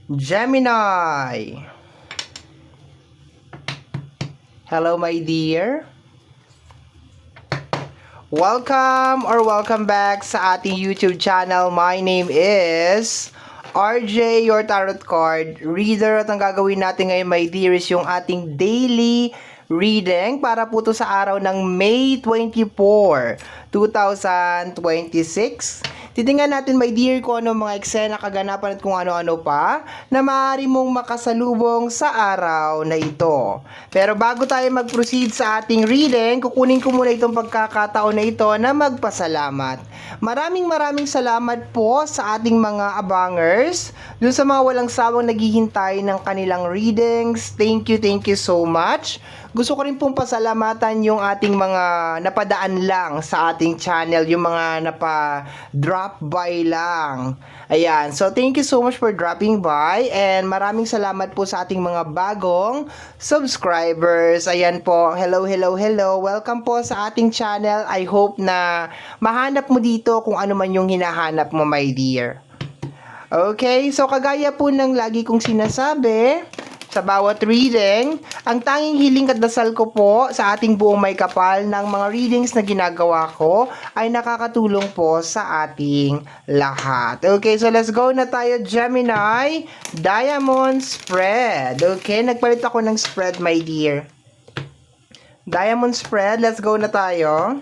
Gemini. Hello, my dear. Welcome back sa ating YouTube channel. My name is RJ, your tarot card reader. At ang gagawin natin ngayon, my dear, is yung ating daily reading para po to sa araw ng May 24, 2026. Titingnan natin, my dear, kung ano mga eksena, kaganapan at kung ano-ano pa na maaari mong makasalubong sa araw na ito. Pero bago tayo mag-proceed sa ating reading, kukunin ko muna itong pagkakataon na ito na magpasalamat. Maraming salamat po sa ating mga abangers, dun sa mga walang sawang naghihintay ng kanilang readings. Thank you so much. Gusto ko rin pong pasalamatan yung ating mga napadaan lang sa ating channel, yung mga napa-drop by lang. Ayan, so thank you so much for dropping by and maraming salamat po sa ating mga bagong subscribers. Ayan po, hello. Welcome po sa ating channel. I hope na mahanap mo dito kung ano man yung hinahanap mo, my dear. Okay, so kagaya po ng lagi kong sinasabi, sa bawat reading, ang tanging hiling at dasal ko po sa ating buong may kapal ng mga readings na ginagawa ko ay nakakatulong po sa ating lahat. Okay, so let's go na tayo, Gemini. Diamond spread. Okay, nagpalit ako ng spread, my dear. Diamond spread, let's go na tayo.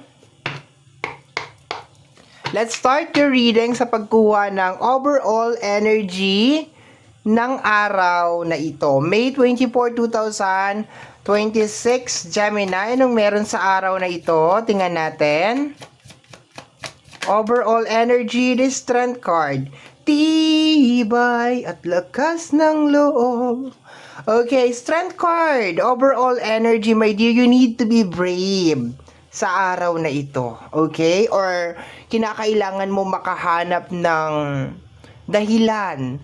Let's start your reading sa pagkuha ng overall energy ng araw na ito. May 24, 2026, Gemini. Anong meron sa araw na ito? Tingnan natin. Overall energy, the strength card. Tibay at lakas ng loob. Okay, strength card. Overall energy, my dear, you need to be brave sa araw na ito. Okay? Or kinakailangan mo makahanap ng dahilan,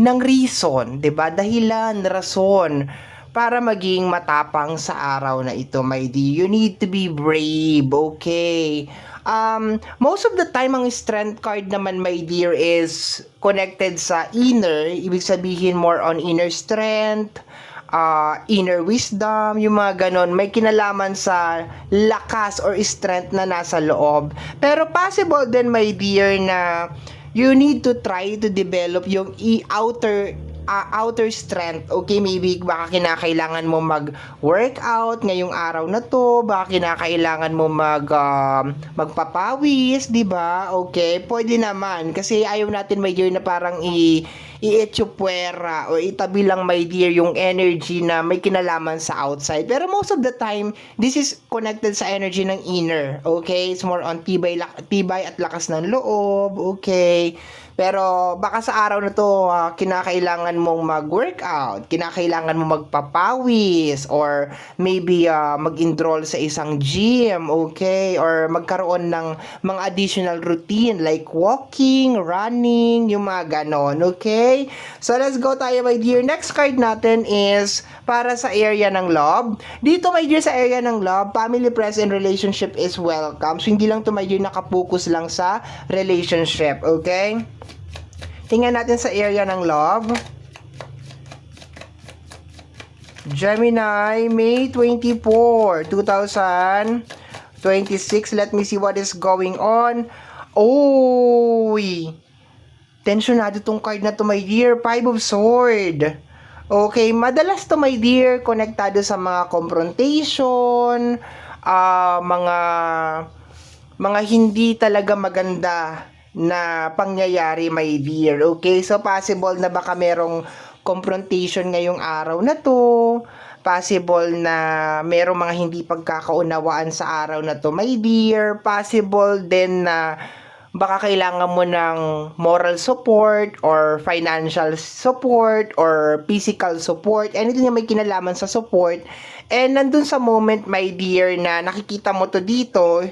ng reason, 'di ba? Dahilan, rason para maging matapang sa araw na ito, my dear. You need to be brave, okay? Most of the time, ang strength card naman, my dear, is connected sa inner. Ibig sabihin, more on inner strength, inner wisdom, yung mga ganon. May kinalaman sa lakas or strength na nasa loob. Pero possible din, my dear, na you need to try to develop yung outer strength. Okay, maybe baka kinakailangan mo mag-workout ngayong araw na to, baka kinakailangan mo magpapawis, 'di ba? Okay, pwede naman kasi ayaw natin, my dear, na parang i-etsupwera o itabi lang, my dear, yung energy na may kinalaman sa outside. Pero most of the time, this is connected sa energy ng inner. Okay? It's more on tibay at lakas ng loob. Okay? Pero baka sa araw na to, kinakailangan mong mag-workout, kinakailangan mong magpapawis, or maybe mag-enroll sa isang gym, okay? Or magkaroon ng mga additional routine like walking, running, yung mga ganon, okay? So let's go tayo, my dear. Next card natin is para sa area ng love. Dito, my dear, sa area ng love, family, friends, and relationship is welcome. So hindi lang to, my dear, nakapokus lang sa relationship, okay? Tingnan natin sa area ng love. Gemini, May 24, 2026. Let me see what is going on. Oy! Tensyonado tong card na to, my dear. Five of Swords. Okay, madalas to, my dear, konektado sa mga confrontation, mga hindi talaga maganda na pangyayari, my dear. Okay, so possible na baka merong confrontation ngayong araw na to. Possible na merong mga hindi pagkakaunawaan sa araw na to, my dear. Possible din na baka kailangan mo ng moral support or financial support or physical support, anything na may kinalaman sa support. And nandun sa moment, my dear, na nakikita mo to dito,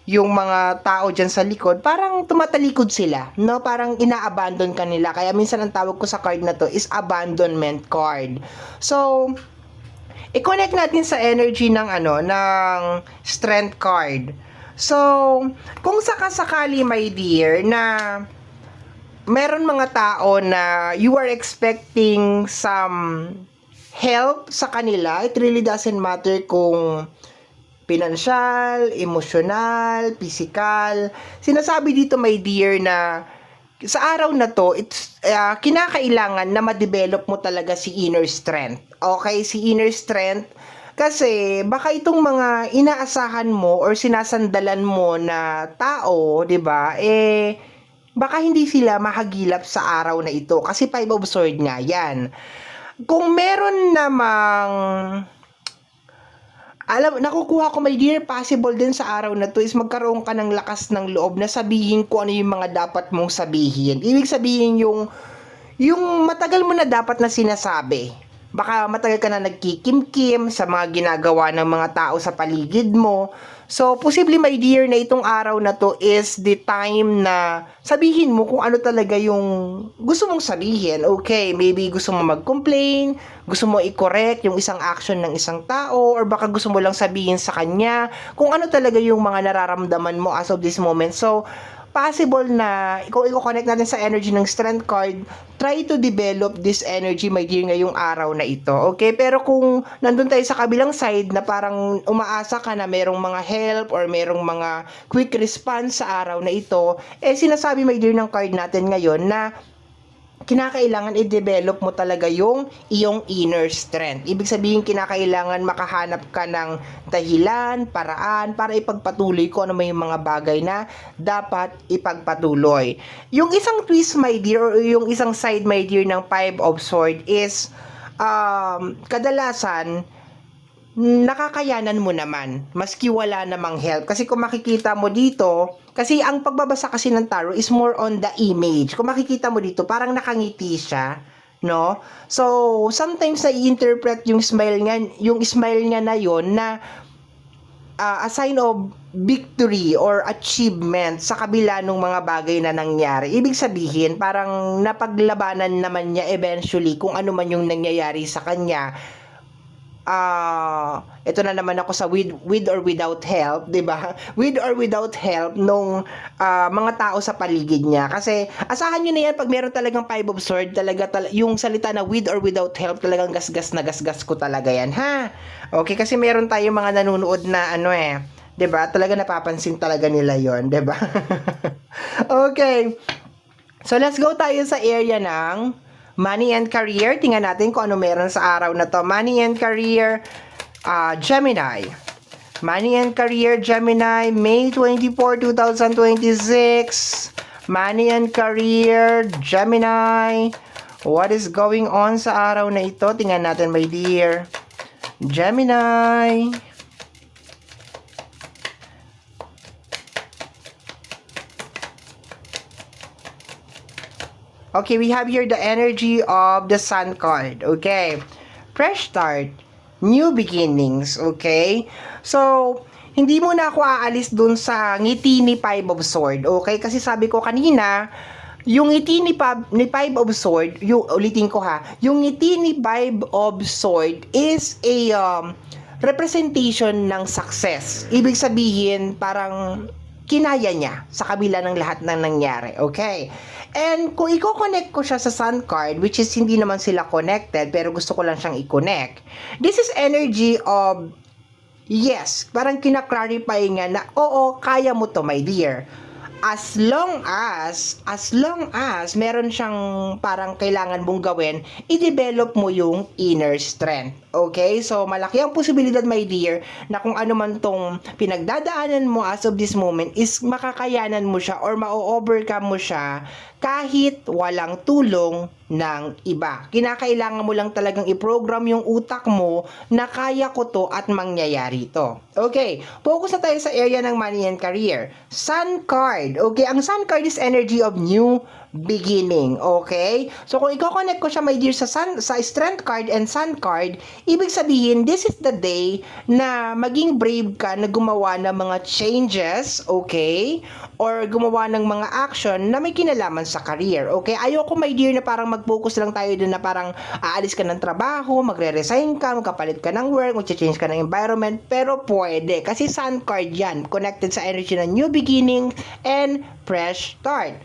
yung mga tao dyan sa likod, parang tumatalikod sila, no? Parang ina-abandon ka nila. Kaya minsan ang tawag ko sa card na to is abandonment card. So, i-connect natin sa energy ng ng strength card. So, kung sakasakali, my dear, na meron mga tao na you are expecting some help sa kanila. It really doesn't matter kung pinansyal, emosyonal, physical. Sinasabi dito, my dear, na sa araw na to, it's kinakailangan na ma-develop mo talaga si inner strength. Okay, si inner strength. Kasi baka itong mga inaasahan mo or sinasandalan mo na tao, 'di ba? Baka hindi sila mahagilap sa araw na ito kasi Five of Swords nga 'yan. Kung meron namang nakukuha ko, my dear, possible din sa araw na to is magkaroon ka ng lakas ng loob na sabihin kung ano yung mga dapat mong sabihin. Ibig sabihin yung matagal mo na dapat na sinasabi. Baka matagal ka na nagkikimkim sa mga ginagawa ng mga tao sa paligid mo. So, posible, my dear, na itong araw na to is the time na sabihin mo kung ano talaga yung gusto mong sabihin. Okay, maybe gusto mo mag-complain, gusto mo i-correct yung isang action ng isang tao, or baka gusto mo lang sabihin sa kanya kung ano talaga yung mga nararamdaman mo as of this moment. So, possible na kung i-connect natin sa energy ng strength card, try to develop this energy, my dear, ngayong araw na ito. Okay? Pero kung nandun tayo sa kabilang side na parang umaasa ka na merong mga help or merong mga quick response sa araw na ito, sinasabi, my dear, ng card natin ngayon na kinakailangan i-develop mo talaga yung iyong inner strength. Ibig sabihin, kinakailangan makahanap ka ng dahilan, paraan, para ipagpatuloy ko ano may mga bagay na dapat ipagpatuloy. Yung isang twist, my dear, or yung isang side, my dear, ng Five of Swords is, kadalasan, nakakayanan mo naman maski wala namang help. Kasi kung makikita mo dito, kasi ang pagbabasa kasi ng tarot is more on the image. Kung makikita mo dito, parang nakangiti siya, no? So, sometimes na-i-interpret yung smile niya na yon na a sign of victory or achievement sa kabila ng mga bagay na nangyari. Ibig sabihin, parang napaglabanan naman niya eventually kung ano man yung nangyayari sa kanya. Ito na naman ako sa with or without help, 'di ba? With or without help nung mga tao sa paligid niya. Kasi asahan niyo na 'yan, pag meron talagang Five of Swords, yung salita na with or without help, talagang gasgas na gasgas ko talaga 'yan, ha? Okay, kasi meron tayong mga nanonood na 'di ba? Talaga napapansin talaga nila 'yon, 'di ba? Okay. So let's go tayo sa area ng money and career. Tingnan natin kung ano meron sa araw na to. Money and career, Gemini. Money and career, Gemini, May 24, 2026. Money and career, Gemini. What is going on sa araw na ito? Tingnan natin, my dear. Gemini. Okay, we have here the energy of the Sun card. Okay. Fresh start. New beginnings. Okay. So, hindi mo na ako aalis dun sa ngiti ni Five of Swords. Okay? Kasi sabi ko kanina, yung ngiti ni Five of Swords, ulitin ko ha, yung ngiti ni Five of Swords is a representation ng success. Ibig sabihin, parang kinaya niya sa kabila ng lahat ng nangyari. Okay? And kung i-connect ko siya sa Sun card, which is hindi naman sila connected, pero gusto ko lang siyang i-connect, this is energy of, yes, parang kina-clarify nga na, oo, kaya mo to, my dear. As long as meron siyang parang kailangan mong gawin, i-develop mo yung inner strength. Okay? So, malaki ang posibilidad, my dear, na kung ano man tong pinagdadaanan mo as of this moment is makakayanan mo siya or ma-overcome mo siya kahit walang tulong ng iba. Kinakailangan mo lang talagang i-program yung utak mo na kaya ko to at mangyayari to. Okay, focus na tayo sa area ng money and career. Sun card. Okay, ang Sun card is energy of new beginning. Okay? So, kung i-connect ko siya, my dear, sa Strength card and Sun card, ibig sabihin, this is the day na maging brave ka na gumawa ng mga changes, okay? Or gumawa ng mga action na may kinalaman sa career. Okay? Ayoko, my dear, na parang mag-focus lang tayo dun na parang aalis ka ng trabaho, magre-resign ka, magkapalit ka ng work, mag-change ka ng environment, pero pwede. Kasi Sun card yan, connected sa energy ng new beginning and fresh start.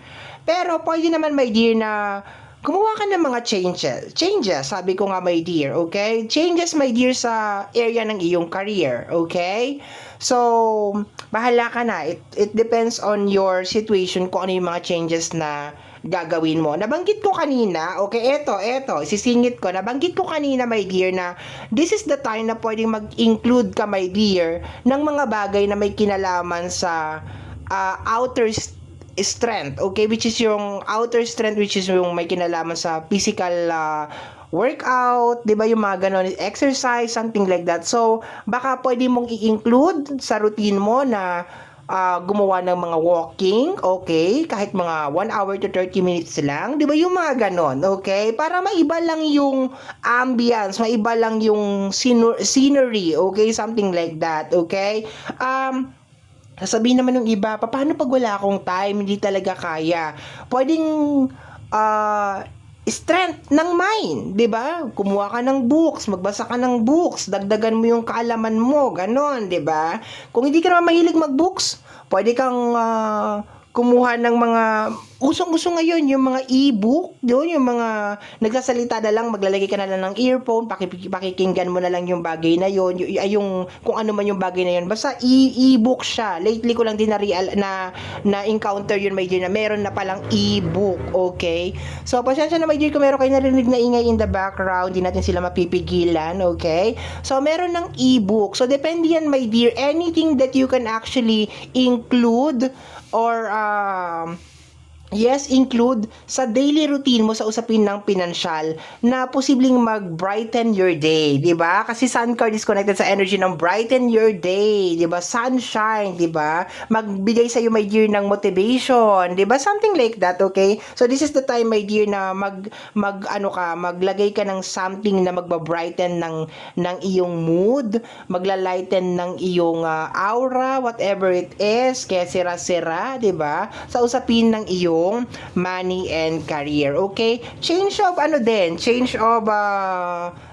Pero pwede naman, my dear, na gumawa ka ng mga changes, sabi ko nga, my dear, okay? Changes, my dear, sa area ng iyong career, okay? So, bahala ka na. It depends on your situation kung ano yung mga changes na gagawin mo. Nabanggit ko kanina, okay, eto, sisingit ko. Nabanggit ko kanina, my dear, na this is the time na pwedeng mag-include ka, my dear, ng mga bagay na may kinalaman sa outer strength, okay, which is yung outer strength, which is yung may kinalaman sa physical workout, 'di ba, yung mga ganon, exercise, something like that. So baka pwede mong i-include sa routine mo na gumawa ng mga walking, okay, kahit mga 1 hour to 30 minutes lang, 'di ba, yung mga ganon, okay, para maiba lang yung ambience, maiba lang yung scenery, okay, something like that, okay. Sasabihin naman ng iba, paano pag wala akong time, hindi talaga kaya? Pwedeng strength ng mind, 'di ba? Kumuha ka ng books, magbasa ka ng books, dagdagan mo yung kaalaman mo, ganon, 'di ba? Kung hindi ka naman mahilig mag-books, pwede kang kumuha ng mga usong-uso ngayon, yung mga e-book, doon yung mga nagsasalita na lang, maglalagay ka na lang ng earphone, pakikinggan mo na lang yung bagay na yun, yung kung ano man yung bagay na yun, basta e-book siya. Lately ko lang din na encounter yun, my dear, na meron na palang e-book, okay? So pasensya na, my dear, kung meron kayo narinig na ingay in the background, di natin sila mapipigilan, okay? So meron ng e-book, so depende yan, my dear, anything that you can actually include or include sa daily routine mo sa usapin ng pinansyal na posibleng mag-brighten your day, 'di ba? Kasi sun card is connected sa energy ng brighten your day, 'di ba? Sunshine, 'di ba? Magbigay sa iyo, my dear, ng motivation, 'di ba? Something like that, okay? So this is the time, my dear, na maglagay ka ng something na magba-brighten ng iyong mood, maglalighten ng iyong aura, whatever it is, kaya sira-sira, 'di ba? Sa usapin ng iyong money and career, okay? Change of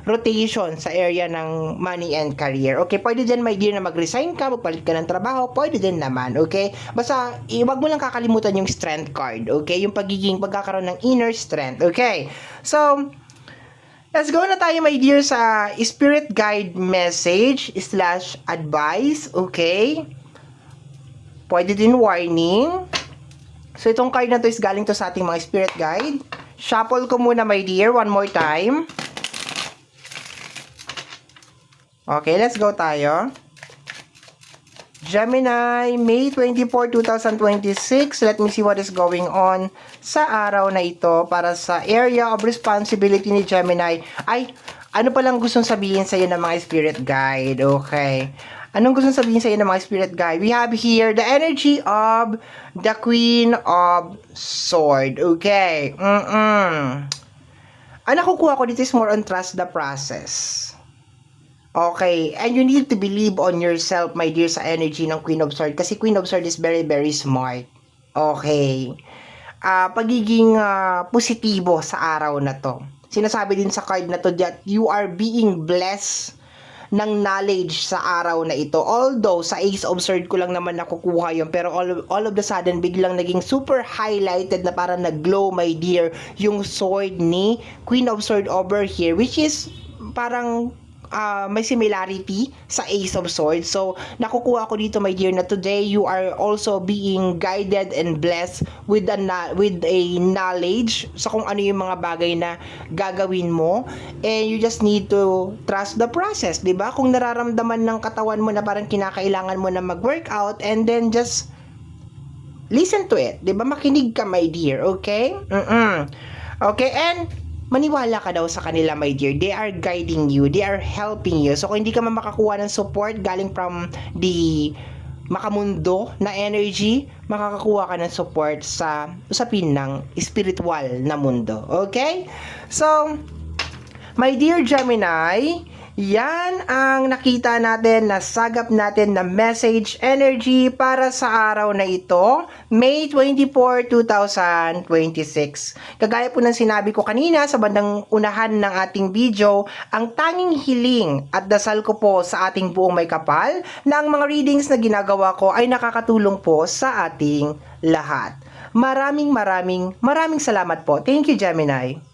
rotation sa area ng money and career, okay? Pwede din, my dear, na mag-resign ka, magpalit ka ng trabaho, pwede din naman, okay? Basta wag mo lang kakalimutan yung strength card, okay? Yung pagkakaroon ng inner strength, okay? So let's go na tayo, my dear, sa spirit guide message / advice, okay? Pwede din warning. So itong card na to is galing to sa ating mga spirit guide. Shuffle ko muna, my dear, one more time. Okay, let's go tayo. Gemini, May 24, 2026. Let me see what is going on sa araw na ito para sa area of responsibility ni Gemini. Ay, ano palang gustong sabihin sa iyo ng mga spirit guide? Okay. Anong gustong sabihin sa iyo ng mga spirit guide? We have here the energy of the Queen of Sword. Okay. Ang nakukuha ko dito is more on trust the process. Okay. And you need to believe on yourself, my dear, sa energy ng Queen of Sword. Kasi Queen of Sword is very, very smart. Okay. Pagiging positibo sa araw na to. Sinasabi din sa card na to that you are being blessed ng knowledge sa araw na ito. Although sa Ace of Swords ko lang naman nakukuha yun, pero all of the sudden biglang naging super highlighted na parang nag-glow, my dear, yung sword ni Queen of Swords over here, which is parang may similarity sa Ace of Swords. So nakukuha ko dito, my dear, na today you are also being guided and blessed with a knowledge sa kung ano yung mga bagay na gagawin mo, and you just need to trust the process, 'di ba? Kung nararamdaman ng katawan mo na parang kinakailangan mo na mag-workout, and then just listen to it, 'di ba? Makinig ka, my dear, okay? Okay, and maniwala ka daw sa kanila, my dear. They are guiding you. They are helping you. So, kung hindi ka man makakuha ng support galing from the makamundo na energy, makakakuha ka ng support sa usapin ng spiritual na mundo. Okay? So, my dear Gemini, yan ang nakita natin, nasagap natin na message energy para sa araw na ito, May 24, 2026. Kagaya po ng sinabi ko kanina sa bandang unahan ng ating video, ang tanging hiling at dasal ko po sa ating buong may kapal na ang mga readings na ginagawa ko ay nakakatulong po sa ating lahat. Maraming salamat po. Thank you, Gemini.